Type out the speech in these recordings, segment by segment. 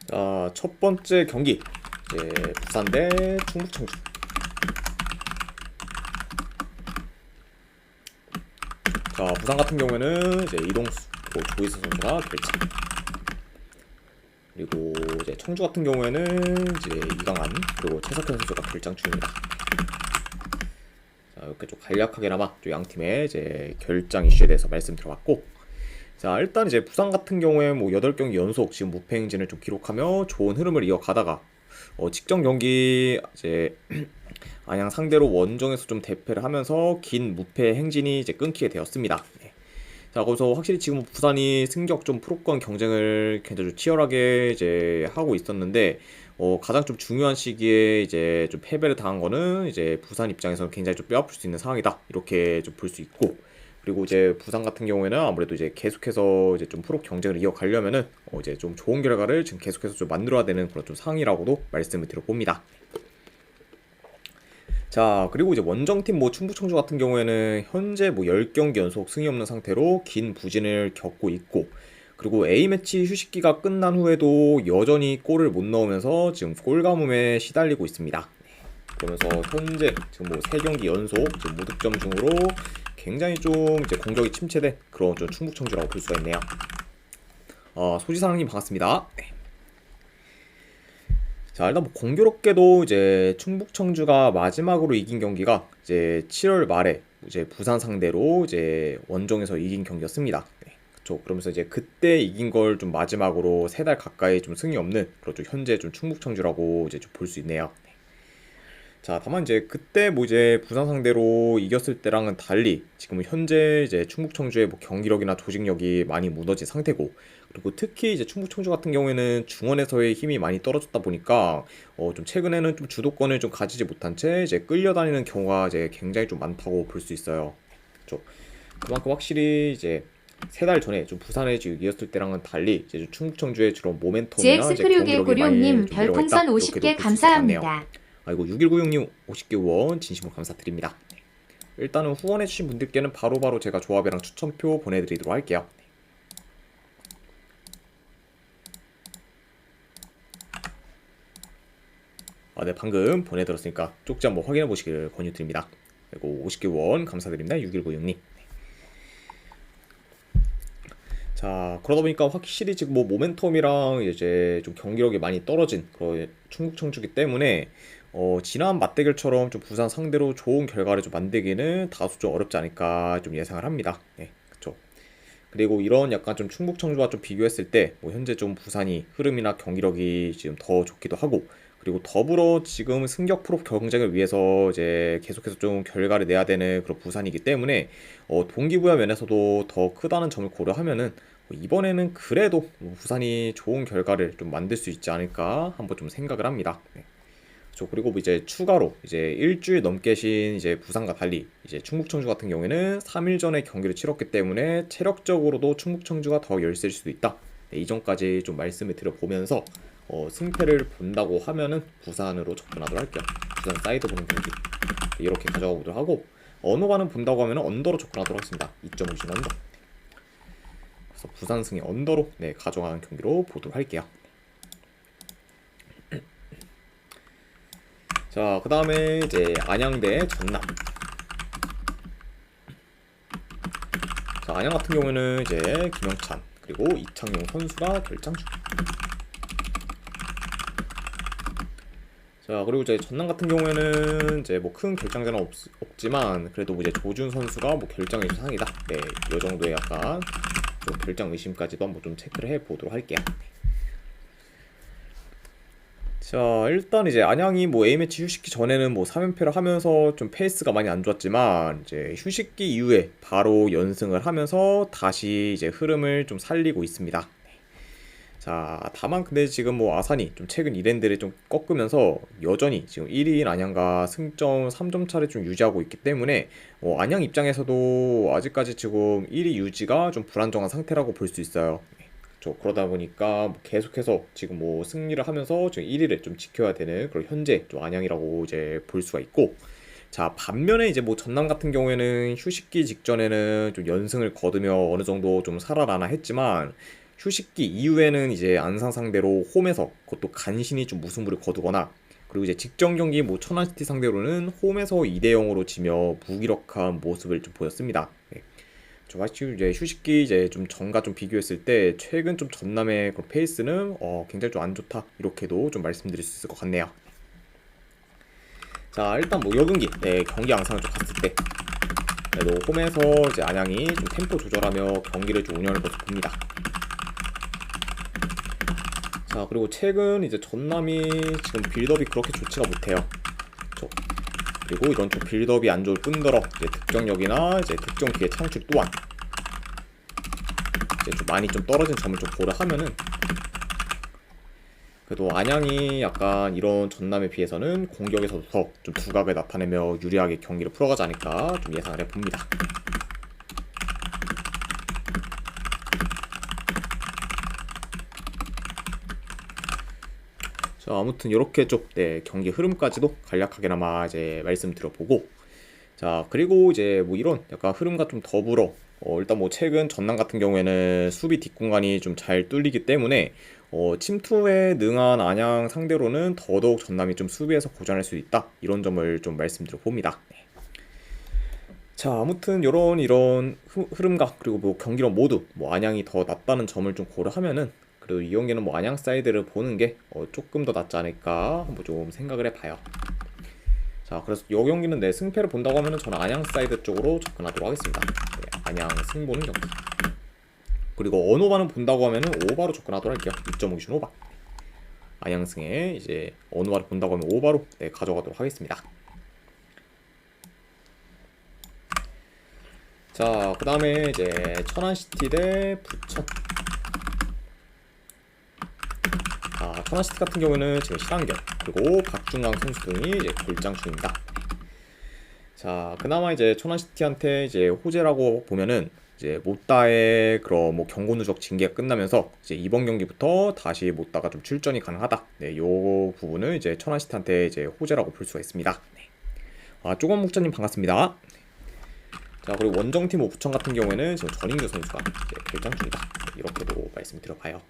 자, 첫 번째 경기 이제 부산 대 충북 청주. 자, 부산 같은 경우에는 이제 이동수, 그리고 조이스 선수가 결장. 그리고 이제 청주 같은 경우에는 이제 이강한, 그리고 최석현 선수가 결장 중입니다. 자, 이렇게 좀 간략하게나마 또 양 팀의 이제 결장 이슈에 대해서 말씀드려봤고, 자, 일단 이제 부산 같은 경우에 뭐 8경기 연속 지금 무패 행진을 좀 기록하며 좋은 흐름을 이어가다가 직전 경기 이제 안양 상대로 원정에서 좀 대패를 하면서 긴 무패 행진이 이제 끊기게 되었습니다. 네. 자, 거기서 확실히 지금 부산이 승격 좀 프로권 경쟁을 굉장히 좀 치열하게 이제 하고 있었는데 가장 좀 중요한 시기에 이제 좀 패배를 당한 거는 이제 부산 입장에서는 굉장히 좀 뼈아플 수 있는 상황이다, 이렇게 좀 볼 수 있고, 그리고 이제 부산 같은 경우에는 아무래도 이제 계속해서 이제 좀 프로 경쟁을 이어가려면은 이제 좀 좋은 결과를 지금 계속해서 좀 만들어야 되는 그런 좀 상황이라고도 말씀을 드려봅니다. 자, 그리고 이제 원정팀 뭐 충북 청주 같은 경우에는 현재 뭐 10경기 연속 승이 없는 상태로 긴 부진을 겪고 있고, 그리고 A매치 휴식기가 끝난 후에도 여전히 골을 못 넣으면서 지금 골 가뭄에 시달리고 있습니다. 그러면서 현재 지금 뭐 3경기 연속 지금 무득점 중으로 굉장히 좀 이제 공격이 침체된 그런 좀 충북 청주라고 볼 수가 있네요. 소지사랑님 반갑습니다. 네. 자, 일단 뭐 공교롭게도 이제 충북 청주가 마지막으로 이긴 경기가 이제 7월 말에 이제 부산 상대로 이제 원정에서 이긴 경기였습니다. 네, 그렇죠. 그러면서 이제 그때 이긴 걸 좀 마지막으로 3달 가까이 좀 승이 없는 그런 좀 현재 좀 충북 청주라고 이제 좀 볼 수 있네요. 자, 다만 이제 그때 뭐 이제 부산 상대로 이겼을 때랑은 달리 지금은 현재 이제 충북 청주의 뭐 경기력이나 조직력이 많이 무너진 상태고, 그리고 특히 이제 충북 청주 같은 경우에는 중원에서의 힘이 많이 떨어졌다 보니까 좀 최근에는 좀 주도권을 좀 가지지 못한 채 이제 끌려다니는 경우가 이제 굉장히 좀 많다고 볼 수 있어요. 그렇죠. 그만큼 확실히 이제 3달 전에 좀 부산에 지금 이겼을 때랑은 달리 이제 좀 충북 청주의 저런 모멘텀이나 이제 경기력이 많이 GX9690님 좀 내려가 별풍선 있다, 이렇게도 50개 볼 수 있을 것 같네요. 감사합니다. 아이고, 6196님 50개 후원 진심으로 감사드립니다. 일단은 후원해주신 분들께는 바로바로 제가 조합이랑 추천표 보내드리도록 할게요. 네, 방금 보내드렸으니까 쪽지 한번 확인해 보시길 권유드립니다. 그리고 50개 후원 감사드립니다. 6196님. 자, 그러다 보니까 확실히 지금 뭐 모멘텀이랑 이제 좀 경기력이 많이 떨어진 그런 충북 청주기 때문에 지난 맞대결처럼 좀 부산 상대로 좋은 결과를 좀 만들기는 다소 좀 어렵지 않을까 좀 예상을 합니다. 네, 그쵸. 그리고 이런 약간 좀 충북 청주와 좀 비교했을 때 뭐 현재 좀 부산이 흐름이나 경기력이 지금 더 좋기도 하고, 그리고 더불어 지금 승격 프로 경쟁을 위해서 이제 계속해서 좀 결과를 내야 되는 그런 부산이기 때문에 동기부여 면에서도 더 크다는 점을 고려하면은 이번에는 그래도 부산이 좋은 결과를 좀 만들 수 있지 않을까 한번 좀 생각을 합니다. 네. 그리고 뭐 이제 추가로 이제 일주일 넘게 쉰 이제 부산과 달리 이제 충북 청주 같은 경우에는 3일 전에 경기를 치렀기 때문에 체력적으로도 충북 청주가 더 열세일 수도 있다. 네, 이전까지 좀 말씀을 드려보면서 승패를 본다고 하면은 부산으로 접근하도록 할게요. 부산 사이드 보는 경기 이렇게 가져가 보도록 하고, 언어가는 본다고 하면은 언더로 접근하도록 하겠습니다. 2.5신 언더. 그래서 부산 승의 언더로 네, 가져가는 경기로 보도록 할게요. 자, 그 다음에 이제 안양 대 전남. 자, 안양 같은 경우에는 이제 김영찬 그리고 이창용 선수가 결장 중. 자, 그리고 이제 전남 같은 경우에는 이제 뭐 큰 결장자는 없지만 그래도 뭐 이제 조준 선수가 뭐 결장 의상이다. 네, 이 정도의 약간 좀 결장 의심까지도 한번 좀 체크를 해 보도록 할게요. 자, 일단 이제 안양이 뭐 A매치 휴식기 전에는 뭐 3연패를 하면서 좀 페이스가 많이 안 좋았지만 이제 휴식기 이후에 바로 연승을 하면서 다시 이제 흐름을 좀 살리고 있습니다. 자, 다만 근데 지금 뭐 아산이 좀 최근 이랜드를 좀 꺾으면서 여전히 지금 1위인 안양과 승점 3점 차를 좀 유지하고 있기 때문에 안양 입장에서도 아직까지 지금 1위 유지가 좀 불안정한 상태라고 볼 수 있어요. 그러다 보니까 뭐 계속해서 지금 뭐 승리를 하면서 지금 1위를 좀 지켜야 되는 그런 현재 좀 안양이라고 이제 볼 수가 있고, 자, 반면에 이제 뭐 전남 같은 경우에는 휴식기 직전에는 좀 연승을 거두며 어느 정도 좀 살아나나 했지만 휴식기 이후에는 이제 안산 상대로 홈에서 그것도 간신히 좀 무승부를 거두거나, 그리고 이제 직전 경기 뭐 천안시티 상대로는 홈에서 2대 0으로 지며 무기력한 모습을 좀 보였습니다. 네. 좀 사실 이제 휴식기 이제 좀 전과 좀 비교했을 때 최근 좀 전남의 그런 페이스는 굉장히 좀 안 좋다, 이렇게도 좀 말씀드릴 수 있을 것 같네요. 자, 일단 뭐 요 경기, 네, 경기 양상을 좀 봤을 때 그래도 홈에서 이제 안양이 좀 템포 조절하며 경기를 좀 운영할 것으로 봅니다. 자, 그리고 최근 이제 전남이 지금 빌드업이 그렇게 좋지가 못해요. 그렇죠? 그리고 이런 좀 빌드업이 안 좋을 뿐더러 이제 득점력이나 이제 득점 기회 창출 또한 이제 좀 많이 좀 떨어진 점을 좀 고려하면은, 그래도 안양이 약간 이런 전남에 비해서는 공격에서도 더 좀 두각을 나타내며 유리하게 경기를 풀어가지 않을까 좀 예상을 해봅니다. 자, 아무튼 이렇게 좀 경기 흐름까지도 간략하게나마 이제 말씀드려보고, 자, 그리고 이제 뭐 이런 약간 흐름과 좀 더불어 일단 뭐 최근 전남 같은 경우에는 수비 뒷공간이 좀 잘 뚫리기 때문에 침투에 능한 안양 상대로는 더더욱 전남이 좀 수비에서 고전할 수 있다, 이런 점을 좀 말씀드려 봅니다. 자, 아무튼 이런 흐름과 그리고 뭐 경기력 모두 뭐 안양이 더 낫다는 점을 좀 고려하면은, 그래도 이 경기는 뭐 안양 사이드를 보는 게 조금 더 낫지 않을까 한번 좀 생각을 해봐요. 자, 그래서 이 경기는 내 승패를 본다고 하면은 저는 안양 사이드 쪽으로 접근하도록 하겠습니다. 네, 안양 승보는 경기. 그리고 언오바는 본다고 하면은 오바로 접근하도록 할게요. 2.5 기준 오바. 안양승에 이제 언오바를 본다고 하면 오바로 가져가도록 하겠습니다. 자, 그 다음에 이제 천안시티 대 부천. 천안시티 같은 경우는 지금 신한결 그리고 박중강 선수 등이 이제 골장 중입니다. 자, 그나마 이제 천안시티한테 이제 호재라고 보면은 이제 못다의 그런 뭐 경고 누적 징계가 끝나면서 이제 이번 경기부터 다시 못다가 좀 출전이 가능하다. 네, 요 부분을 이제 천안시티한테 이제 호재라고 볼 수가 있습니다. 네. 쪼건 목자님 반갑습니다. 자, 그리고 원정팀 부천 같은 경우에는 지금 전인규 선수가 이제 결장 중이다. 이렇게도 말씀드려봐요.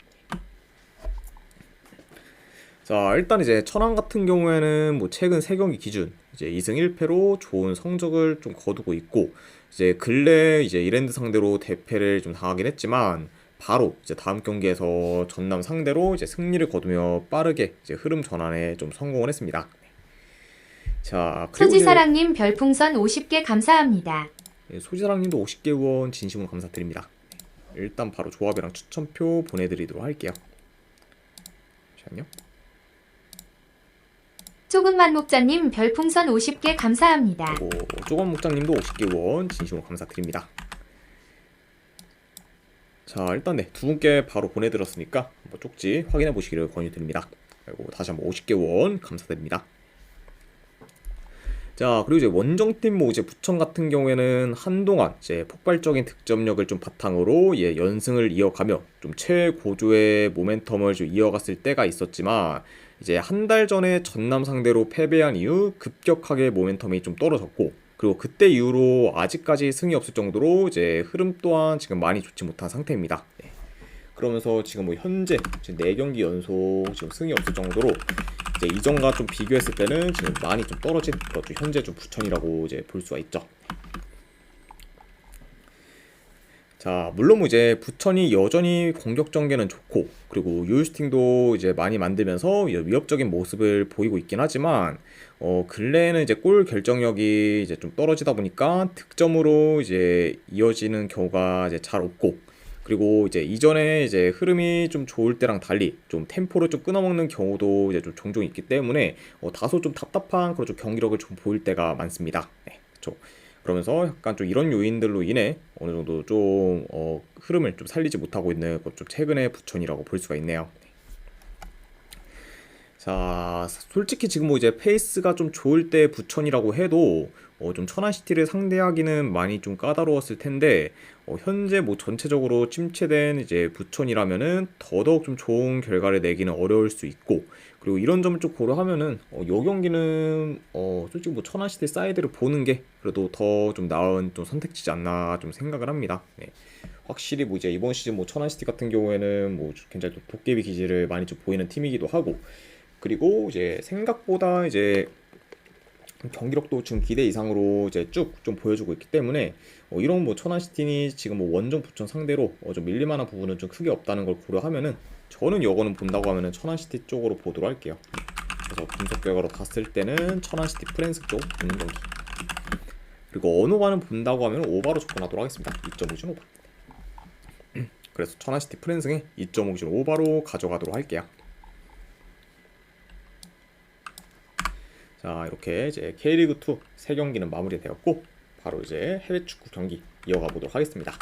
자, 일단 이제 천안 같은 경우에는 뭐 최근 3경기 기준 이제 2승 1패로 좋은 성적을 좀 거두고 있고, 이제 근래 이제 이랜드 상대로 대패를 좀 당하긴 했지만 바로 이제 다음 경기에서 전남 상대로 이제 승리를 거두며 빠르게 이제 흐름 전환에 좀 성공을 했습니다. 자, 그리고 소지사랑님 별풍선 50개 감사합니다. 소지사랑님도 50개 후원 진심으로 감사드립니다. 일단 바로 조합이랑 추천표 보내드리도록 할게요. 잠시만요. 조금만 목자님 별풍선 50개 감사합니다. 그리고 조건 목장님도 50개 후원 진심으로 감사드립니다. 자, 일단 두 분께 바로 보내드렸으니까 한번 쪽지 확인해 보시기를 권유드립니다. 그리고 다시 한번 50개 후원 감사드립니다. 자, 그리고 이제 원정팀 뭐 이제 부천 같은 경우에는 한동안 이제 폭발적인 득점력을 좀 바탕으로 연승을 이어가며 좀 최고조의 모멘텀을 좀 이어갔을 때가 있었지만, 이제 한 달 전에 전남 상대로 패배한 이후 급격하게 모멘텀이 좀 떨어졌고, 그리고 그때 이후로 아직까지 승이 없을 정도로 이제 흐름 또한 지금 많이 좋지 못한 상태입니다. 네. 그러면서 지금 뭐 현재 지금 4경기 연속 지금 승이 없을 정도로 이제 이전과 좀 비교했을 때는 지금 많이 좀 떨어진 그런 좀 현재 좀 부천이라고 이제 볼 수가 있죠. 자, 물론 뭐 이제 부천이 여전히 공격 전개는 좋고, 그리고 유효슈팅도 이제 많이 만들면서 위협적인 모습을 보이고 있긴 하지만, 근래에는 이제 골 결정력이 이제 좀 떨어지다 보니까 득점으로 이제 이어지는 경우가 이제 잘 없고, 그리고 이제 이전에 이제 흐름이 좀 좋을 때랑 달리 좀 템포를 좀 끊어먹는 경우도 이제 좀 종종 있기 때문에 다소 좀 답답한 그런 좀 경기력을 좀 보일 때가 많습니다. 네, 그렇죠. 그러면서 약간 좀 이런 요인들로 인해 어느 정도 좀 흐름을 좀 살리지 못하고 있는 것 좀 최근의 부천이라고 볼 수가 있네요. 자, 솔직히 지금 뭐 이제 페이스가 좀 좋을 때 부천이라고 해도 좀 천안시티를 상대하기는 많이 좀 까다로웠을 텐데, 현재 뭐 전체적으로 침체된 이제 부천이라면은 더더욱 좀 좋은 결과를 내기는 어려울 수 있고, 그리고 이런 점을 좀 고려하면은 요 경기는 솔직히 뭐 천안시티 사이드를 보는 게 그래도 더 좀 나은 좀 선택지지 않나 좀 생각을 합니다. 네. 확실히 뭐 이제 이번 시즌 뭐 천안시티 같은 경우에는 뭐 굉장히 또 도깨비 기질을 많이 좀 보이는 팀이기도 하고, 그리고 이제 생각보다 이제 경기력도 지금 기대 이상으로 이제 쭉 좀 보여주고 있기 때문에 이런 뭐 천안시티니 지금 뭐 원정 부천 상대로 좀 밀릴만한 부분은 좀 크게 없다는 걸 고려하면은 저는 이거는 본다고 하면은 천안시티 쪽으로 보도록 할게요. 그래서 분석 결과로 봤을 때는 천안시티 프랜스 쪽 보는 경기. 그리고 언어반은 본다고 하면 오바로 접근하도록 하겠습니다. 2.5준 오바. 그래서 천안시티 프랜승에 2.5준 오바로 가져가도록 할게요. 자, 이렇게 이제 K리그2 3경기는 마무리되었고 바로 이제 해외 축구 경기 이어가 보도록 하겠습니다.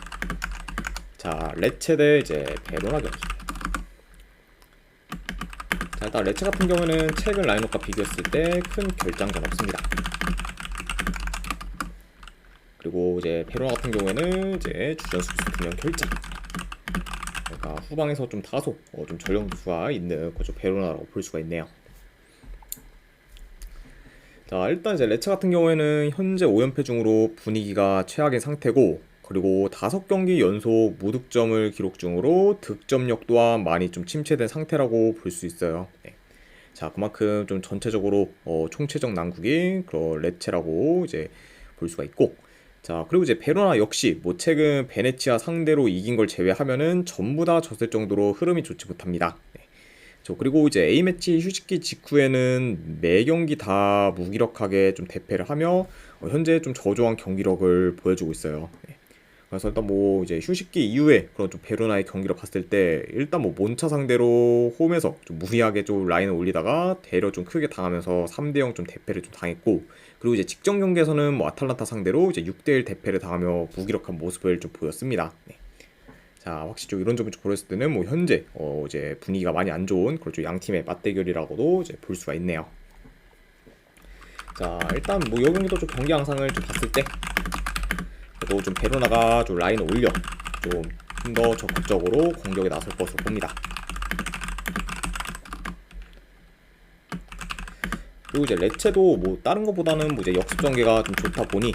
자, 레체 대 이제 베로나 경기. 자, 일단 레체 같은 경우는 최근 라인업과 비교했을 때 큰 결장전 없습니다. 그리고 이제 베로나 같은 경우에는 이제 주전 수비수 2명 결장. 그러니까 후방에서 좀 다소 좀 전력수가 있는 그죠 베로나라고 볼 수가 있네요. 자, 일단 이제 레체 같은 경우에는 현재 5연패 중으로 분위기가 최악인 상태고, 그리고 5경기 연속 무득점을 기록 중으로 득점력 또한 많이 좀 침체된 상태라고 볼 수 있어요. 네. 자, 그만큼 좀 전체적으로 총체적 난국이 그런 레체라고 이제 볼 수가 있고, 자, 그리고 이제 베로나 역시 뭐 최근 베네치아 상대로 이긴 걸 제외하면은 전부 다 졌을 정도로 흐름이 좋지 못합니다. 네. 그리고 이제 A매치 휴식기 직후에는 매 경기 다 무기력하게 좀 대패를 하며 현재 좀 저조한 경기력을 보여주고 있어요. 네. 그래서 일단 뭐 이제 휴식기 이후에 그런 좀 베로나의 경기를 봤을 때 일단 뭐 몬차 상대로 홈에서 좀 무리하게 좀 라인을 올리다가 대려 좀 크게 당하면서 3대0 좀 대패를 좀 당했고, 그리고 이제 직전 경기에서는 뭐 아탈란타 상대로 이제 6대1 대패를 당하며 무기력한 모습을 좀 보였습니다. 네. 자, 확실히 좀 이런 점을 좀 고려했을 때는 뭐 현재 이제 분위기가 많이 안 좋은 그렇죠 양 팀의 맞대결이라고도 이제 볼 수가 있네요. 자, 일단 뭐 이 경기도 좀 경기 양상을 좀 봤을 때 그래도 좀 베로나가 좀 라인을 올려 좀 더 적극적으로 공격에 나설 것으로 봅니다. 그리고 이제 레체도 뭐 다른 것보다는 뭐 이제 역습 전개가 좀 좋다 보니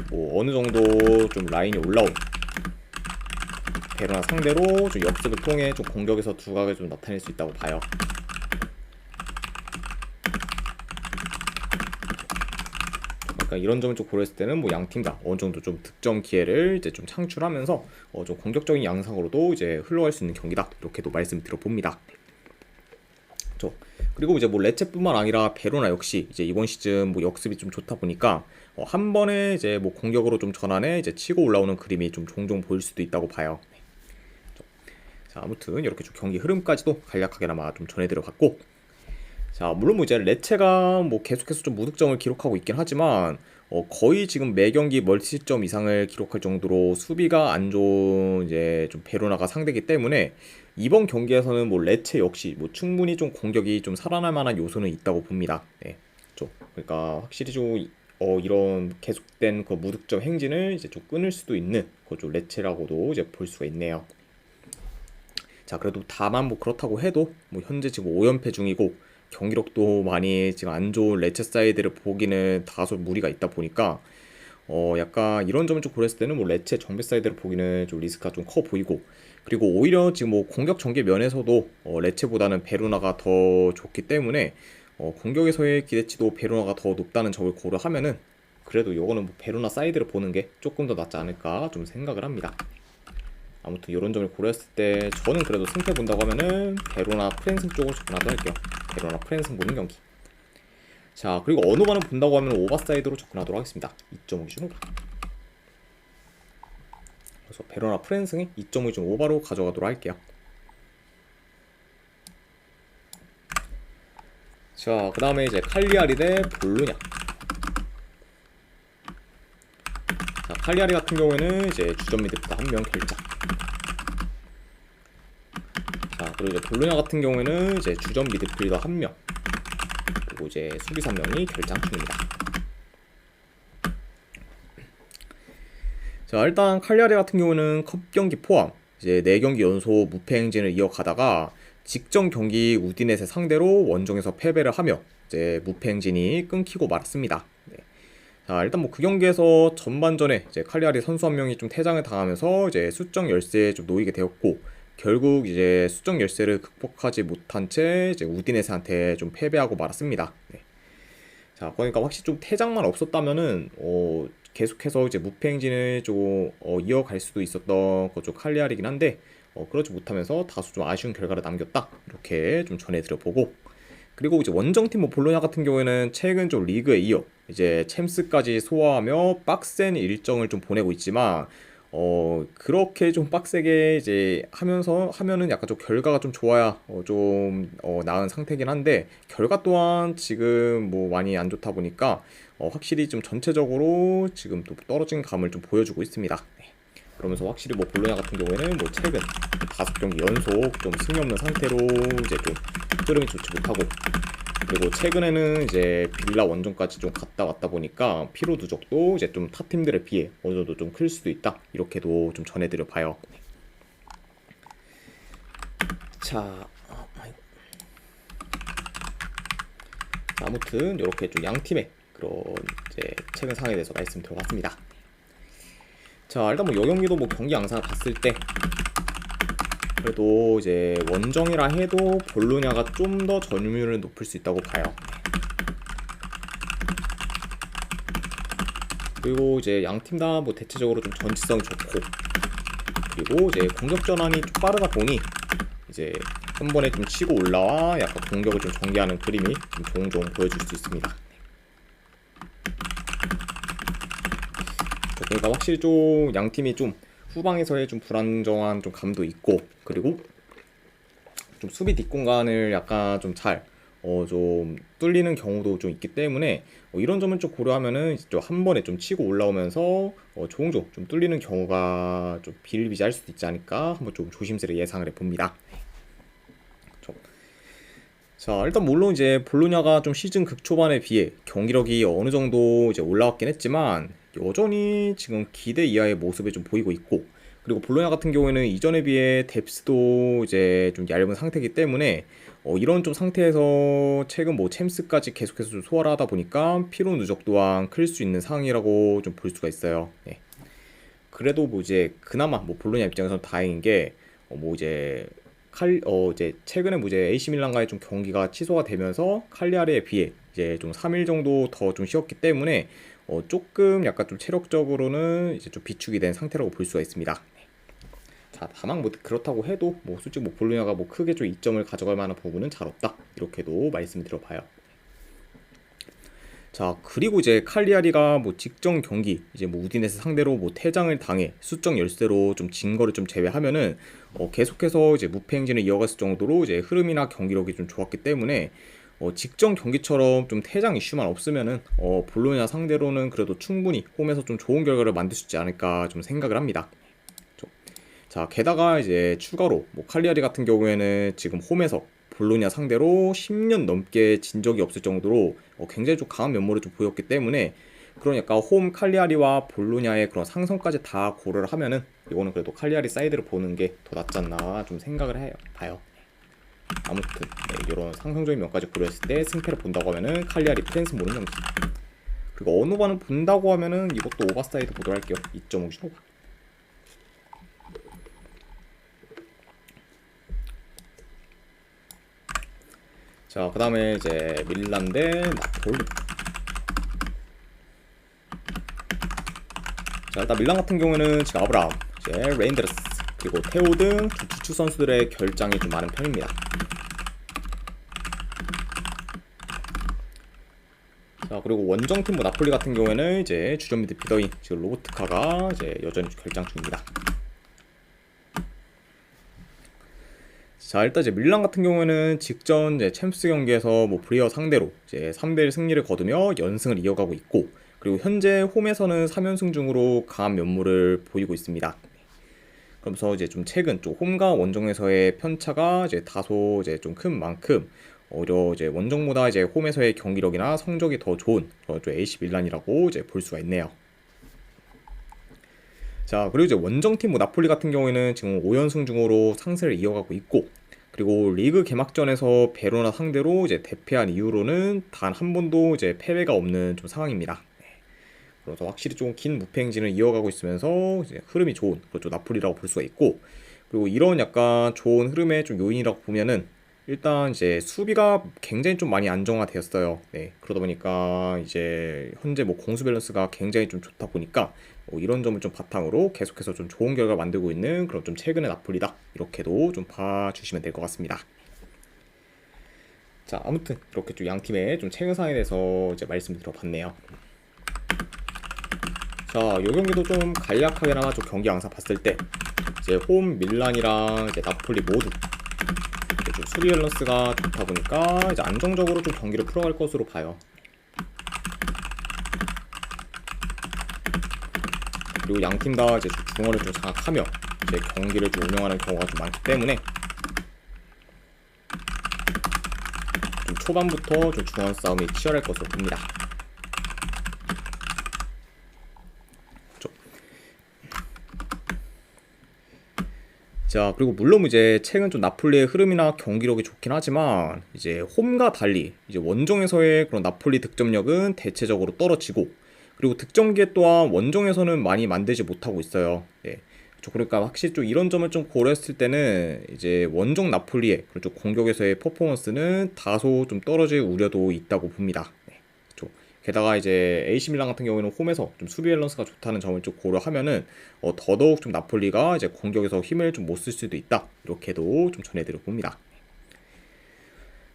뭐 어느 정도 좀 라인이 올라온 베로나 상대로 좀 역습을 통해 좀 공격에서 두각을 좀 나타낼 수 있다고 봐요. 그러니까 이런 점을 좀 고려했을 때는 뭐 양 팀 다 어느 정도 좀 득점 기회를 이제 좀 창출하면서 좀 공격적인 양상으로도 이제 흘러갈 수 있는 경기다, 이렇게도 말씀드려 봅니다. 그리고 이제 뭐 레체뿐만 아니라 베로나 역시 이제 이번 시즌 뭐 역습이 좀 좋다 보니까 한 번에 이제 뭐 공격으로 좀 전환해 이제 치고 올라오는 그림이 좀 종종 보일 수도 있다고 봐요. 자, 아무튼 이렇게 좀 경기 흐름까지도 간략하게나마 좀 전해드려 봤고, 자, 물론 뭐 이제 레체가 뭐 계속해서 좀 무득점을 기록하고 있긴 하지만 거의 지금 매 경기 멀티점 이상을 기록할 정도로 수비가 안 좋은 이제 좀 베로나가 상대이기 때문에 이번 경기에서는 뭐 레체 역시 뭐 충분히 좀 공격이 좀 살아날 만한 요소는 있다고 봅니다. 네, 그러니까 확실히 좀 이런 계속된 그 무득점 행진을 이제 좀 끊을 수도 있는 그좀 레체라고도 이제 볼 수가 있네요. 자, 그래도 다만 뭐 그렇다고 해도 뭐 현재 지금 5연패 중이고 경기력도 많이 지금 안 좋은 레체 사이드를 보기는 다소 무리가 있다 보니까 약간 이런 점을 좀 고려했을 때는 뭐 레체 정배 사이드를 보기는 좀 리스크가 좀 커 보이고, 그리고 오히려 지금 뭐 공격 전개 면에서도 레체보다는 베로나가 더 좋기 때문에 공격에서의 기대치도 베로나가 더 높다는 점을 고려하면은 그래도 요거는 뭐 베로나 사이드를 보는 게 조금 더 낫지 않을까 좀 생각을 합니다. 아무튼 이런 점을 고려했을 때 저는 그래도 승패 본다고 하면은 베로나 프랜승 쪽을 접근하도록 할게요. 베로나 프랜승 보는 경기. 자, 그리고 어느 반을 본다고 하면 오버사이드로 접근하도록 하겠습니다. 2.5준 오바. 그래서 베로나 프랜승이 2.5준 오바로 가져가도록 할게요. 자, 그 다음에 이제 칼리아리 대 볼로냐. 자, 칼리아리 같은 경우에는 이제 주전 미드부터 한 명 결장. 자, 그리고 이제 볼로냐 같은 경우에는 이제 주전 미드필더 1명, 그리고 이제 수비수 1명이 결장 중입니다. 자, 일단 칼리아리 같은 경우는 컵 경기 포함 이제 4경기 연속 무패 행진을 이어가다가 직전 경기 우디넷의 상대로 원정에서 패배를 하며 이제 무패 행진이 끊기고 말았습니다. 네. 자, 일단 뭐 그 경기에서 전반전에 이제 칼리아리 선수 한 명이 좀 퇴장을 당하면서 이제 수적 열세에 좀 놓이게 되었고, 결국 이제 수적 열세를 극복하지 못한 채 이제 우디네스한테 좀 패배하고 말았습니다. 네. 자, 그러니까 확실히 좀 퇴장만 없었다면은 계속해서 이제 무패 행진을 좀 이어갈 수도 있었던 그쪽 칼리아리긴 한데, 그렇지 못하면서 다소 좀 아쉬운 결과를 남겼다, 이렇게 좀 전해드려 보고, 그리고 이제 원정팀 뭐 볼로냐 같은 경우에는 최근 좀 리그에 이어 이제 챔스까지 소화하며 빡센 일정을 좀 보내고 있지만, 그렇게 좀 빡세게 이제 하면은 약간 좀 결과가 좀 좋아야 나은 상태긴 한데, 결과 또한 지금 뭐 많이 안 좋다 보니까 확실히 좀 전체적으로 지금 또 떨어진 감을 좀 보여주고 있습니다. 네. 그러면서 확실히 뭐 볼로냐 같은 경우에는 뭐 최근 5경기 연속 좀 승리 없는 상태로 이제 좀 흐름이 좋지 못하고, 그리고 최근에는 이제 빌라 원정까지 좀 갔다 왔다 보니까 피로 누적도 이제 좀 타 팀들에 비해 어느 정도 좀 클 수도 있다, 이렇게도 좀 전해드려 봐요. 자, 아무튼 이렇게 좀 양 팀의 그런 이제 최근 상황에 대해서 말씀드려봤습니다. 자, 일단 뭐 여 경기도 뭐 경기 양상을 봤을 때 그래도 이제 원정이라 해도 볼로냐가 좀 더 점유율을 높일 수 있다고 봐요. 그리고 이제 양 팀 다 뭐 대체적으로 좀 전치성이 좋고, 그리고 이제 공격 전환이 좀 빠르다 보니 이제 한 번에 좀 치고 올라와 약간 공격을 좀 전개하는 그림이 좀 종종 보여줄 수 있습니다. 그러니까 확실히 좀 양 팀이 좀 후방에서의 좀 불안정한 좀 감도 있고, 그리고 좀 수비 뒷공간을 약간 좀 좀 뚫리는 경우도 좀 있기 때문에 이런 점을 좀 고려하면은 좀 한 번에 좀 치고 올라오면서 종종 좀 뚫리는 경우가 좀 비일비재할 수도 있지 않을까, 한번 좀 조심스레 예상을 해봅니다. 자, 일단 물론 이제 볼로냐가 좀 시즌 극초반에 비해 경기력이 어느 정도 이제 올라왔긴 했지만 여전히 지금 기대 이하의 모습을 좀 보이고 있고, 그리고 볼로냐 같은 경우에는 이전에 비해 뎁스도 이제 좀 얇은 상태이기 때문에 이런 좀 상태에서 최근 뭐 챔스까지 계속해서 좀 소화를 하다 보니까 피로 누적 또한 클 수 있는 상황이라고 좀 볼 수가 있어요. 네. 그래도 뭐 이제 그나마 뭐 볼로냐 입장에서는 다행인 게 뭐 이제 최근에 뭐 이제 AC 밀란과의 좀 경기가 취소가 되면서 칼리아리에 비해 이제 좀 3일 정도 더 좀 쉬었기 때문에 조금 약간 좀 체력적으로는 이제 좀 비축이 된 상태라고 볼 수가 있습니다. 자, 다만 뭐 그렇다고 해도 뭐 솔직히 뭐 볼로냐가 뭐 크게 좀 이점을 가져갈 만한 부분은 잘 없다, 이렇게도 말씀드려봐요. 자, 그리고 이제 칼리아리가 뭐 직전 경기 이제 뭐 우디네스 상대로 뭐 퇴장을 당해 수적 열세로 좀 진 거를 좀 제외하면은 계속해서 이제 무패 행진을 이어갔을 정도로 이제 흐름이나 경기력이 좀 좋았기 때문에 직전 경기처럼 좀 퇴장 이슈만 없으면은 볼로냐 상대로는 그래도 충분히 홈에서 좀 좋은 결과를 만들 수 있지 않을까 좀 생각을 합니다. 자, 게다가 이제 추가로 뭐 칼리아리 같은 경우에는 지금 홈에서 볼로냐 상대로 10년 넘게 진 적이 없을 정도로 굉장히 좀 강한 면모를 좀 보였기 때문에, 그러니까 홈 칼리아리와 볼로냐의 그런 상성까지 다 고려를 하면은 이거는 그래도 칼리아리 사이드를 보는 게 더 낫지 않나 좀 생각을 봐요. 아무튼 이런 상성적인 면까지 고려했을 때 승패를 본다고 하면은 칼리아리 프랜스 모는 경기, 그리고 어느 반은 본다고 하면은 이것도 오버사이드 보도록 할게요. 2.5신 오버. 자, 그 다음에 이제 밀란 대 나폴리. 자, 일단 밀란 같은 경우에는 지금 아브라함, 이제 레인드르스, 그리고 테오 등 주축 선수들의 결장이 좀 많은 편입니다. 자, 그리고 원정팀 뭐 나폴리 같은 경우에는 이제 주전 미드필더인 지금 로보트카가 이제 여전히 결장 중입니다. 자, 일단 이제 밀란 같은 경우에는 직전 이제 챔스 경기에서 뭐 브리어 상대로 이제 3대1 승리를 거두며 연승을 이어가고 있고, 그리고 현재 홈에서는 3연승 중으로 강한 면모를 보이고 있습니다. 그러면서 이제 좀 최근 좀 홈과 원정에서의 편차가 이제 다소 이제 좀 큰 만큼 오히려 이제 원정보다 이제 홈에서의 경기력이나 성적이 더 좋은 좀 AC 밀란이라고 이제 볼 수가 있네요. 자, 그리고 이제 원정팀 뭐 나폴리 같은 경우에는 지금 5연승 중으로 상세를 이어가고 있고, 그리고 리그 개막전에서 베로나 상대로 이제 대패한 이후로는 단 한 번도 이제 패배가 없는 좀 상황입니다. 그래서 확실히 좀 긴 무패 행진을 이어가고 있으면서 이제 흐름이 좋은 그렇죠 나폴리라고 볼 수가 있고, 그리고 이런 약간 좋은 흐름의 좀 요인이라고 보면은 일단 이제 수비가 굉장히 좀 많이 안정화되었어요. 네, 그러다 보니까 이제 현재 뭐 공수 밸런스가 굉장히 좀 좋다 보니까 이런 점을 좀 바탕으로 계속해서 좀 좋은 결과 만들고 있는 그런 좀 최근의 나폴리다, 이렇게도 좀 봐주시면 될 것 같습니다. 자, 아무튼 이렇게 좀 양 팀의 좀 최근 상황에 대해서 이제 말씀을 드려봤네요. 자, 요 경기도 좀 간략하게나마 좀 경기 양상 봤을 때 이제 홈 밀란이랑 이제 나폴리 모두 이제 좀 수비 밸런스가 좋다 보니까 이제 안정적으로 좀 경기를 풀어갈 것으로 봐요. 그리고 양 팀 다 이제 중원을 좀 장악하며 이제 경기를 좀 운영하는 경우가 좀 많기 때문에 좀 초반부터 좀 중원 싸움이 치열할 것으로 봅니다. 자, 그리고 물론 이제 최근 좀 나폴리의 흐름이나 경기력이 좋긴 하지만 이제 홈과 달리 이제 원정에서의 그런 나폴리 득점력은 대체적으로 떨어지고, 그리고 득점기에 또한 원정에서는 많이 만들지 못하고 있어요. 예. 그러니까 확실히 좀 이런 점을 좀 고려했을 때는 이제 원정 나폴리의 그렇죠 공격에서의 퍼포먼스는 다소 좀 떨어질 우려도 있다고 봅니다. 네. 그렇죠. 게다가 이제 AC 밀란 같은 경우에는 홈에서 좀 수비 밸런스가 좋다는 점을 좀 고려하면은 더더욱 좀 나폴리가 이제 공격에서 힘을 좀 못 쓸 수도 있다, 이렇게도 좀 전해드려 봅니다.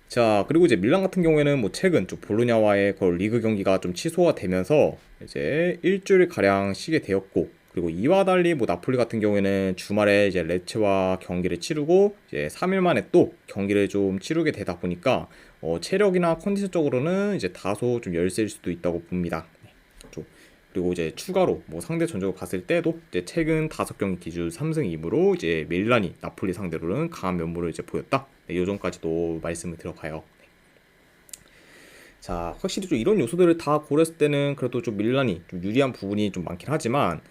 자, 그리고 이제 밀란 같은 경우에는 뭐 최근 좀 볼로냐와의 그 리그 경기가 좀 취소가 되면서 이제 일주일 가량 쉬게 되었고, 그리고 이와 달리 뭐 나폴리 같은 경우에는 주말에 이제 레체와 경기를 치르고 이제 3일 만에 또 경기를 좀 치르게 되다 보니까 체력이나 컨디션적으로는 이제 다소 좀 열세일 수도 있다고 봅니다. 그리고 이제 추가로 뭐 상대 전적을 봤을 때도 이제 최근 5경기 기준 3승 2무로 이제 밀란이 나폴리 상대로는 강한 면모를 이제 보였다. 네, 요점까지도 말씀을 드려봐요. 자, 확실히 좀 이런 요소들을 다 고렸을 때는 그래도 좀 밀란이 좀 유리한 부분이 좀 많긴 하지만,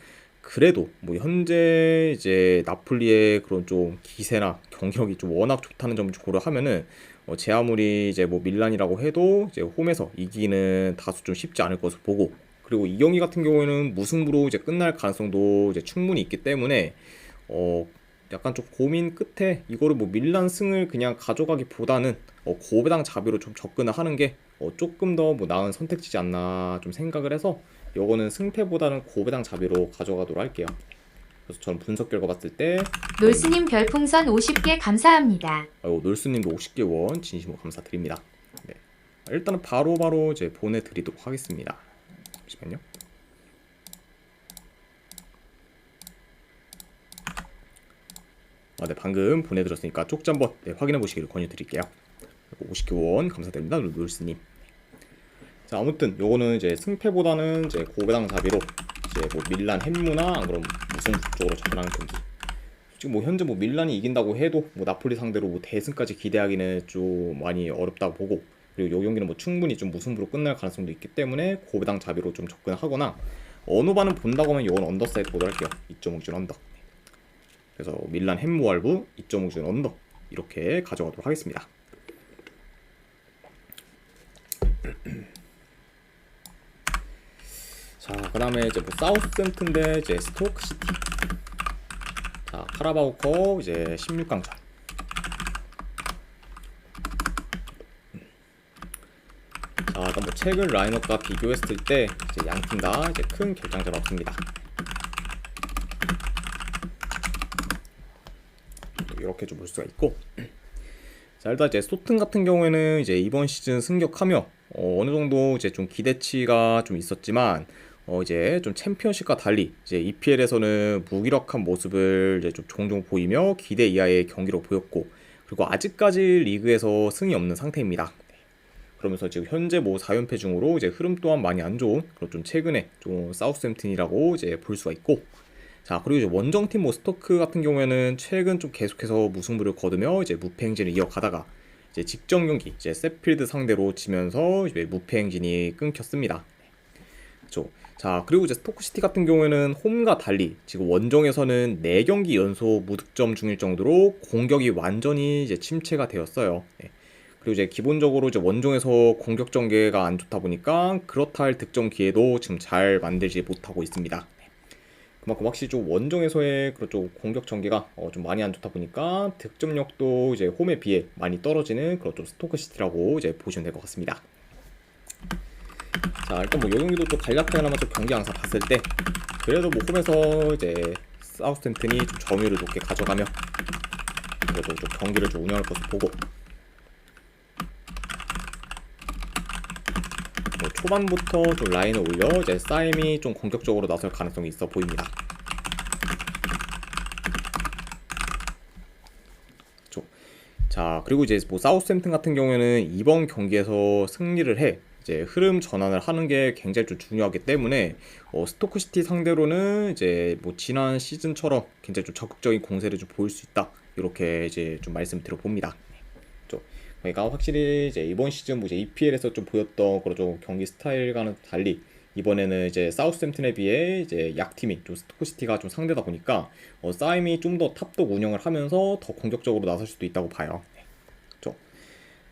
그래도 뭐 현재 이제 나폴리의 그런 좀 기세나 경기력이 좀 워낙 좋다는 점을 좀 고려하면은 제 아무리 이제 뭐 밀란이라고 해도 이제 홈에서 이기는 다소 좀 쉽지 않을 것으로 보고, 그리고 이 경기 같은 경우에는 무승부로 이제 끝날 가능성도 이제 충분히 있기 때문에 약간 좀 고민 끝에 이거를 뭐 밀란 승을 그냥 가져가기보다는 고배당 자비로 좀 접근을 하는 게 조금 더 뭐 나은 선택지지 않나 좀 생각을 해서 요거는 승패보다는 고배당 자비로 가져가도록 할게요. 그래서 저는 분석 결과 봤을 때 놀스님 별풍선 50개 감사합니다. 놀수님도 50개 원 진심으로 감사드립니다. 네. 일단은 바로 이제 보내드리도록 하겠습니다. 잠시만요. 네, 방금 보내드렸으니까 쪽지 한번 확인해 보시기를 권유드릴게요. 50개 원 감사드립니다, 놀스님. 자, 아무튼 요거는 이제 승패보다는 이제 고배당 자비로 이제 뭐 밀란 햄무나 안 그럼 무승부 쪽으로 접근하는 경기. 지금 뭐 현재 뭐 밀란이 이긴다고 해도 뭐 나폴리 상대로 뭐 대승까지 기대하기는 좀 많이 어렵다고 보고, 그리고 요 경기는 뭐 충분히 좀 무승부로 끝날 가능성도 있기 때문에 고배당 자비로 좀 접근하거나, 어느 반은 본다고 하면 요건 언더사이드 보도록 할게요. 2.5 기준 언더. 그래서 밀란 햄무알부 2.5 기준 언더 이렇게 가져가도록 하겠습니다. 자, 그 다음에 이제 뭐 사우스햄튼 대 이제 스토크시티. 자, 카라바오컵 이제 16강전. 자, 일단 뭐 최근 라인업과 비교했을 때 이제 양 팀 다 이제 큰 결장전 없습니다. 이렇게 좀 볼 수가 있고. 자, 일단 이제 소튼 같은 경우에는 이제 이번 시즌 승격하며 어느 정도 이제 좀 기대치가 좀 있었지만 이제 좀 챔피언십과 달리 이제 EPL에서는 무기력한 모습을 이제 좀 종종 보이며 기대 이하의 경기로 보였고, 그리고 아직까지 리그에서 승이 없는 상태입니다. 그러면서 지금 현재 뭐 4연패 중으로 이제 흐름 또한 많이 안 좋은 그런 좀 최근에 좀 사우스햄튼이라고 이제 볼 수가 있고, 자, 그리고 이제 원정팀 뭐 스토크 같은 경우에는 최근 좀 계속해서 무승부를 거두며 이제 무패 행진을 이어가다가 이제 직전 경기 이제 세필드 상대로 지면서 이제 무패 행진이 끊겼습니다. 그렇죠. 자, 그리고 이제 스토크시티 같은 경우에는 홈과 달리 지금 원정에서는 4경기 연속 무득점 중일 정도로 공격이 완전히 이제 침체가 되었어요. 네. 그리고 이제 기본적으로 이제 원종에서 공격 전개가 안 좋다 보니까 그렇다 할 득점 기회도 지금 잘 만들지 못하고 있습니다. 그만큼 확실히 좀 원정에서의 그런 좀 공격 전개가 좀 많이 안 좋다 보니까 득점력도 이제 홈에 비해 많이 떨어지는 그런 좀 스토크 시티라고 이제 보시면 될 것 같습니다. 자, 일단 뭐 요 경기도 좀 간략하게 하나만 좀 경기 양상 봤을 때 그래도 뭐 홈에서 이제 사우스햄튼이 좀 점유율을 높게 가져가며 그래도 좀 경기를 좀 운영할 것을 보고 뭐 초반부터 좀 라인을 올려 이제 싸임이 좀 공격적으로 나설 가능성이 있어 보입니다. 자, 그리고 이제 뭐 사우스햄튼 같은 경우에는 이번 경기에서 승리를 해 이제 흐름 전환을 하는 게 굉장히 좀 중요하기 때문에 스토크시티 상대로는 이제 뭐 지난 시즌처럼 굉장히 좀 적극적인 공세를 좀 보일 수 있다 이렇게 이제 좀 말씀드려 봅니다. 그러니까 확실히 이제 이번 시즌 뭐 이제 EPL에서 좀 보였던 그런 좀 경기 스타일과는 달리 이번에는 이제 사우스햄튼에 비해 이제 약팀이 좀 스토크시티가 좀 상대다 보니까 싸임이 좀 더 탑독 운영을 하면서 더 공격적으로 나설 수도 있다고 봐요.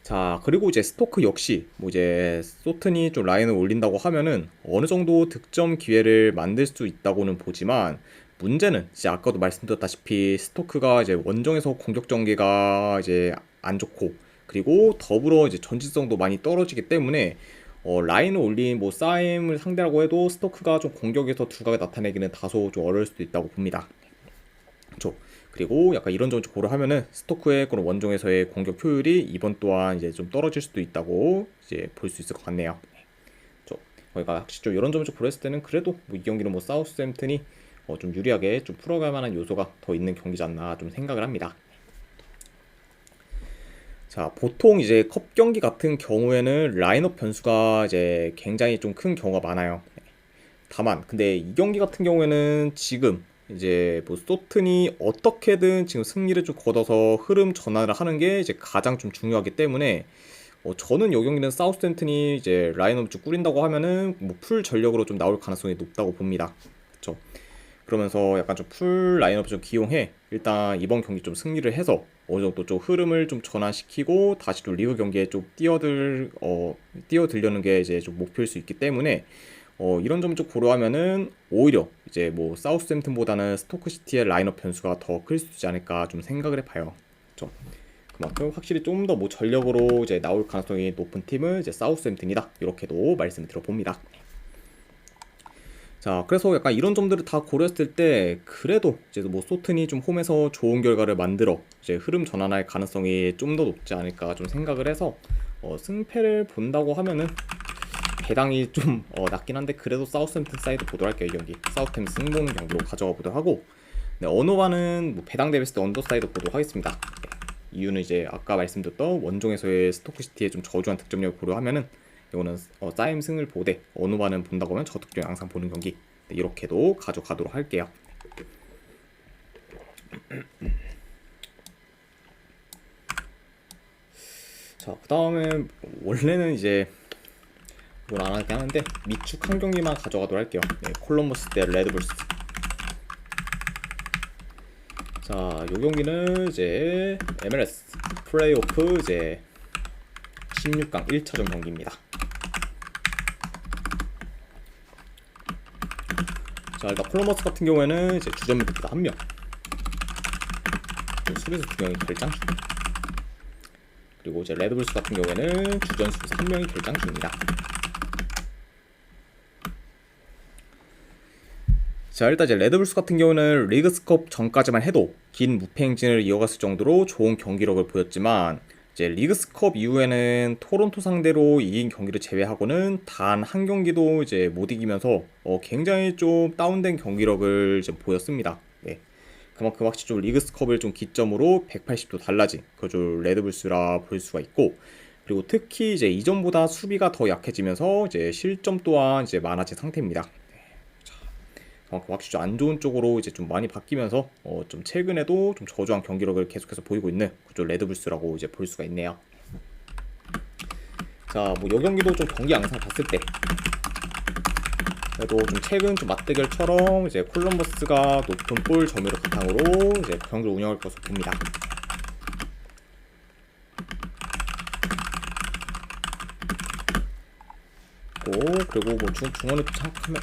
자, 그리고 이제 스토크 역시 뭐 이제 소튼이 좀 라인을 올린다고 하면은 어느 정도 득점 기회를 만들 수 있다고는 보지만 문제는 이제 아까도 말씀드렸다시피 스토크가 이제 원정에서 공격 전개가 이제 안 좋고 그리고 더불어 이제 전진성도 많이 떨어지기 때문에 라인을 올린 뭐 싸임을 상대라고 해도 스토크가 좀 공격에서 두각을 나타내기는 다소 좀 어려울 수도 있다고 봅니다. 그렇죠. 그리고 약간 이런 점을 고려하면은 스토크의 그런 원정에서의 공격 효율이 이번 또한 이제 좀 떨어질 수도 있다고 이제 볼 수 있을 것 같네요. 그렇죠. 그러니까 확실히 좀 이런 점을 좀 고려했을 때는 그래도 뭐 이 경기는 뭐 사우스햄튼이 좀 유리하게 좀 풀어갈 만한 요소가 더 있는 경기지 않나 좀 생각을 합니다. 자, 보통 이제 컵 경기 같은 경우에는 라인업 변수가 이제 굉장히 좀 큰 경우가 많아요. 다만 근데 이 경기 같은 경우에는 지금 이제 뭐 소튼이 어떻게든 지금 승리를 좀 거둬서 흐름 전환을 하는 게 이제 가장 좀 중요하기 때문에 저는 이 경기는 사우스햄튼이 이제 라인업 좀 꾸린다고 하면은 뭐 풀 전력으로 좀 나올 가능성이 높다고 봅니다. 그렇죠. 그러면서 약간 좀 풀 라인업을 좀 기용해 일단 이번 경기 좀 승리를 해서 어느 정도 좀 흐름을 좀 전환시키고 다시 또 리그 경기에 좀 뛰어들려는 게 이제 좀 목표일 수 있기 때문에 이런 점을 좀 고려하면은 오히려 이제 뭐 사우스햄튼보다는 스토크시티의 라인업 변수가 더 클 수 있지 않을까 좀 생각을 해봐요. 그렇죠? 그만큼 확실히 좀 더 뭐 전력으로 이제 나올 가능성이 높은 팀은 이제 사우스햄튼이다 이렇게도 말씀을 드려봅니다. 자, 그래서 약간 이런 점들을 다 고려했을 때 그래도 이제 뭐 소튼이 좀 홈에서 좋은 결과를 만들어 이제 흐름 전환할 가능성이 좀 더 높지 않을까 좀 생각을 해서 승패를 본다고 하면은 배당이 좀 낮긴 한데 그래도 사우스햄튼 사이드 보도록 할게요. 이 경기 사우스햄튼 승본 경기로 가져가 보도록 하고 언어와는 뭐 배당 대비했을 때 언더 사이드 보도록 하겠습니다. 이유는 이제 아까 말씀드렸던 원종에서의 스토크시티의 좀 저조한 득점력을 고려하면은 이거는 싸임 승을 보되 언어와는 본다고 하면 저득점 항상 보는 경기 이렇게도 가져가도록 할게요. 자, 그 다음에 원래는 이제 이걸 안 하긴 하는데 미축 한 경기만 가져가도록 할게요. 네, 콜럼버스 대 레드불스. 자, 요 경기는 이제 MLS 플레이오프 이제 16강 1차전 경기입니다. 자, 일단 콜럼버스 같은 경우에는 이제 주전 미드필더 1명, 수비수 2명이 결장 중. 그리고 이제 레드불스 같은 경우에는 주전 수비수 1명이 결장 중입니다. 자, 일단 이제 레드불스 같은 경우는 리그스컵 전까지만 해도 긴 무패 행진을 이어갔을 정도로 좋은 경기력을 보였지만 이제 리그스컵 이후에는 토론토 상대로 이긴 경기를 제외하고는 단 한 경기도 이제 못 이기면서 굉장히 좀 다운된 경기력을 좀 보였습니다. 네. 그만큼 확실히 좀 리그스컵을 좀 기점으로 180도 달라진 그좀 레드불스라 볼 수가 있고 그리고 특히 이제 이전보다 수비가 더 약해지면서 이제 실점 또한 이제 많아진 상태입니다. 확실히 좀 안 좋은 쪽으로 이제 좀 많이 바뀌면서 좀 최근에도 좀 저조한 경기력을 계속해서 보이고 있는 그쪽 레드불스라고 이제 볼 수가 있네요. 자, 뭐 요 경기도 좀 경기 양상 봤을 때 그래도 좀 최근 좀 맞대결처럼 이제 콜럼버스가 높은 골 점유율을 바탕으로 이제 경기를 운영할 것으로 봅니다. 그리고 뭐 중원을 좀 장악하면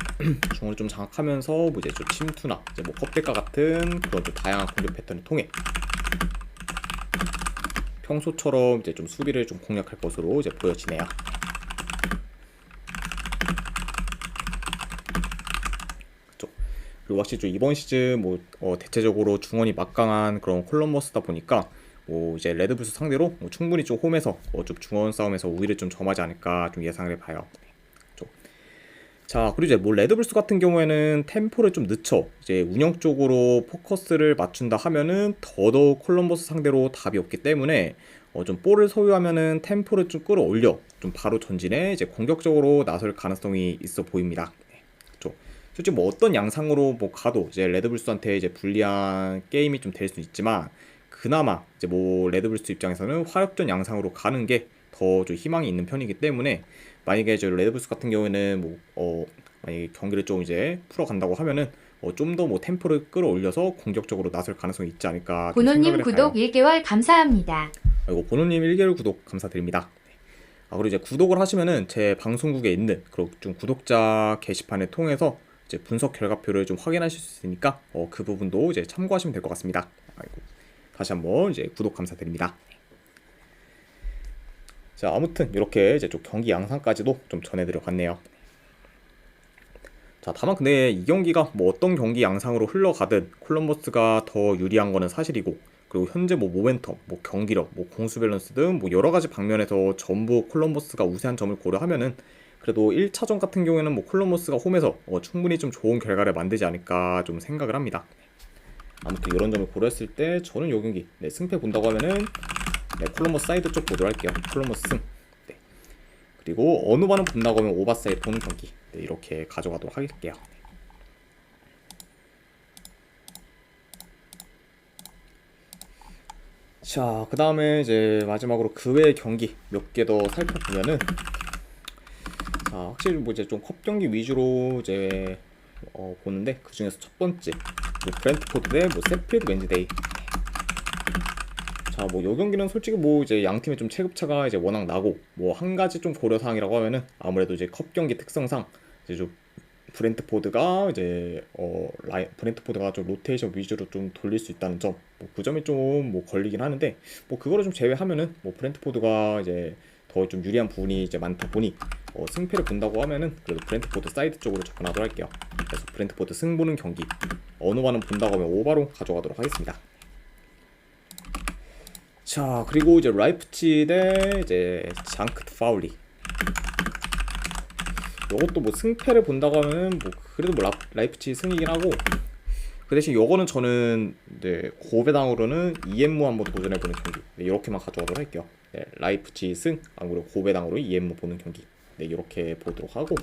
중원을 좀 장악하면서 뭐 이제 좀 침투나 이제 뭐 컵백과 같은 그런 좀 다양한 공격 패턴을 통해 평소처럼 이제 좀 수비를 좀 공략할 것으로 이제 보여지네요. 그렇죠. 그리고 확실히 좀 이번 시즌 뭐 대체적으로 중원이 막강한 그런 콜럼버스다 보니까 뭐 이제 레드불스 상대로 뭐 충분히 좀 홈에서 좀 중원 싸움에서 우위를 좀 점하지 않을까 좀 예상을 해봐요. 그렇죠. 자, 그리고 이제 뭐 레드불스 같은 경우에는 템포를 좀 늦춰 이제 운영 쪽으로 포커스를 맞춘다 하면은 더더욱 콜럼버스 상대로 답이 없기 때문에 좀 볼을 소유하면은 템포를 좀 끌어올려 좀 바로 전진에 이제 공격적으로 나설 가능성이 있어 보입니다. 네, 그렇죠. 솔직히 뭐 어떤 양상으로 뭐 가도 이제 레드불스한테 이제 불리한 게임이 좀 될 수 있지만 그나마 이제 뭐 레드불스 입장에서는 화력전 양상으로 가는 게 더 좀 희망이 있는 편이기 때문에 만약에 이제 레드불스 같은 경우에는 뭐 만약에 경기를 좀 이제 풀어간다고 하면은 좀 더 뭐 템포를 끌어올려서 공격적으로 나설 가능성이 있지 않을까 좀 보노님 생각을 해봐요. 구독 1개월 감사합니다. 그리고 보노님 1개월 구독 감사드립니다. 그리고 이제 구독을 하시면은 제 방송국에 있는 그런 좀 구독자 게시판을 통해서 이제 분석 결과표를 좀 확인하실 수 있으니까 그 부분도 이제 참고하시면 될 것 같습니다. 다시 한번 이제 구독 감사드립니다. 자, 아무튼 이렇게 이제 좀 경기 양상까지도 좀 전해드려 봤네요. 자, 다만 근데 이 경기가 뭐 어떤 경기 양상으로 흘러가든 콜럼버스가 더 유리한 거는 사실이고, 그리고 현재 뭐 모멘텀, 뭐 경기력, 뭐 공수 밸런스 등 뭐 여러 가지 방면에서 전부 콜럼버스가 우세한 점을 고려하면은 그래도 1차전 같은 경우에는 뭐 콜럼버스가 홈에서 충분히 좀 좋은 결과를 만들지 않을까 좀 생각을 합니다. 아무튼 이런 점을 고려했을 때 저는 이 경기 승패 본다고 하면은 콜럼버스 사이드 쪽 보도록 할게요. 콜럼버스 승. 네. 그리고 어느 반은 본다고 하면 오버사이드 보는 경기. 네, 이렇게 가져가도록 할게요. 자, 그 다음에 이제 마지막으로 그 외의 경기 몇 개 더 살펴보면은, 자, 확실히 뭐 이제 좀 컵 경기 위주로 이제 보는데 그 중에서 첫 번째 뭐 브랜트포드 대 뭐 세필드 웬즈데이. 자, 뭐 요 경기는 솔직히 뭐 이제 양 팀의 좀 체급차가 이제 워낙 나고 뭐 한 가지 좀 고려 사항이라고 하면은 아무래도 이제 컵 경기 특성상 이제 좀 브랜트포드가 이제 브랜트포드가 좀 로테이션 위주로 좀 돌릴 수 있다는 점, 뭐 그 점이 좀 뭐 걸리긴 하는데 뭐 그거를 좀 제외하면은 뭐 브랜트포드가 이제 더 좀 유리한 부분이 이제 많다 보니 승패를 본다고 하면은 그래도 브랜트포드 사이드 쪽으로 접근하도록 할게요. 그래서 브랜트포드 승 보는 경기 어느 반은 본다고 하면 오바로 가져가도록 하겠습니다. 자, 그리고 이제 라이프치 대 이제 장크트 파울리. 요것도 뭐 승패를 본다고 하면은 뭐 그래도 뭐 라이프치 승이긴 하고, 그 대신 요거는 저는 이제 고배당으로는 이엠무 한번 도전해보는 경기. 네, 이렇게만 가져가도록 할게요. 네, 라이프치 승, 안 그리고 고배당으로 이엠무 보는 경기. 네, 이렇게 보도록 하고,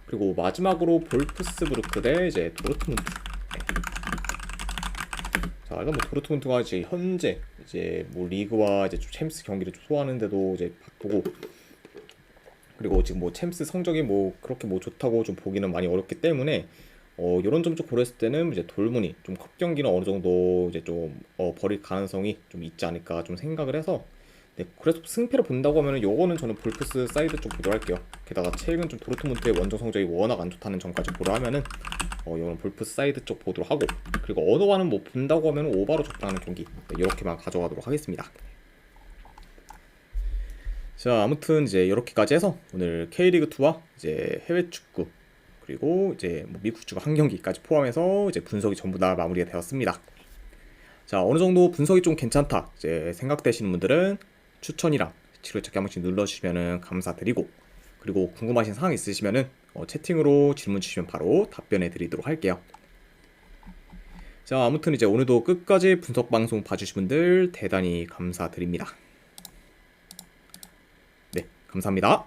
그리고 마지막으로 볼프스부르크 대 이제 도르트문트. 네. 자, 일단 뭐 도르트문트가 이제 현재 이제 뭐 리그와 이제 좀 챔스 경기를 좀 소화하는데도 이제 바쁘고, 그리고 지금 뭐 챔스 성적이 뭐 그렇게 뭐 좋다고 좀 보기는 많이 어렵기 때문에 이런 점 좀 고려했을 때는 이제 돌문이 좀 컵 경기는 어느 정도 이제 좀 버릴 가능성이 좀 있지 않을까 좀 생각을 해서, 네, 그래서 승패를 본다고 하면은 요거는 저는 볼프스 사이드 쪽 보도록 할게요. 게다가 최근 좀 도르트문트의 원정 성적이 워낙 안 좋다는 점까지 고려하면은 이거는 볼프스 사이드 쪽 보도록 하고, 그리고 어느 반은 뭐 본다고 하면 오바로 접근하는 경기. 네, 이렇게만 가져가도록 하겠습니다. 자, 아무튼 이제 이렇게까지 해서 오늘 K리그2와 이제 해외 축구 그리고 이제 뭐 미국 축구 한 경기까지 포함해서 이제 분석이 전부 다 마무리가 되었습니다. 자, 어느 정도 분석이 좀 괜찮다 이제 생각되시는 분들은 추천이랑 지글찾기 한 번씩 눌러주시면 감사드리고, 그리고 궁금하신 사항 있으시면은 채팅으로 질문 주시면 바로 답변해 드리도록 할게요. 자, 아무튼 이제 오늘도 끝까지 분석 방송 봐주신 분들 대단히 감사드립니다. 네, 감사합니다.